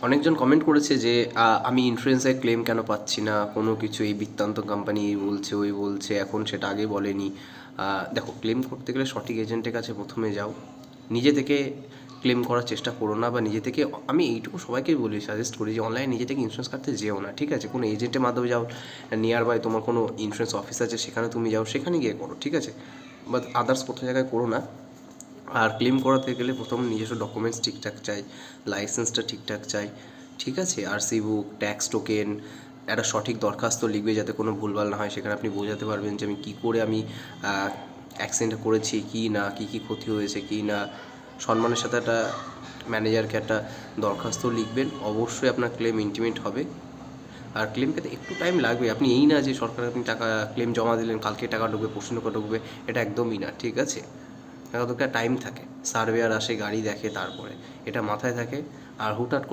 অনেকজন কমেন্ট করেছে যে আমি ইন্স্যুরেন্সের ক্লেম কেন পাচ্ছি না, কোনো কিছু এই বৃত্তান্ত কোম্পানি এই বলছে ওই বলছে, এখন সেটা আগে বলেনি। দেখো, ক্লেম করতে গেলে সঠিক এজেন্টের কাছে প্রথমে যাও। নিজে থেকে ক্লেম করার চেষ্টা করো না, বা নিজে থেকে, আমি এইটুকু সবাইকেই বলি, সাজেস্ট করি যে অনলাইনে নিজে থেকে ইন্স্যুরেন্স কাটতে যেও না, ঠিক আছে? কোনো এজেন্টের মাধ্যমে যাও, নিয়ার বাই তোমার কোনো ইন্স্যুরেন্স অফিস আছে সেখানে তুমি যাও, সেখানে গিয়ে করো, ঠিক আছে? বাট আদার্স কোথাও জায়গায় করো না। আর ক্লেম করাতে গেলে প্রথম নিজস্ব ডকুমেন্টস ঠিকঠাক চাই, লাইসেন্সটা ঠিকঠাক চাই, ঠিক আছে? আরসি বুক, ট্যাক্স টোকেন, একটা সঠিক দরখাস্ত লিখবে যাতে কোনো ভুলভাল না হয়, সেখানে আপনি বোঝাতে পারবেন যে আমি কী করে আমি অ্যাক্সিডেন্টটা করেছি কি না, কী কী ক্ষতি হয়েছে কি না। সম্মানের সাথে একটা ম্যানেজারকে একটা দরখাস্ত লিখবেন, অবশ্যই আপনার ক্লেম ইন্টিমেট হবে। আর ক্লেম পেতে একটু টাইম লাগবে, আপনি এই না যে সরকার আপনি টাকা ক্লেম জমা দিলেন কালকে টাকা ঢুকবে পরশু টাকা ঢুকবে, এটা একদমই না, ঠিক আছে? একটা টাইম থাকে, সার্ভেয়ার আসে গাড়ি দেখে, তারপরে এটা মাথায় থাকে। আর হুটহাট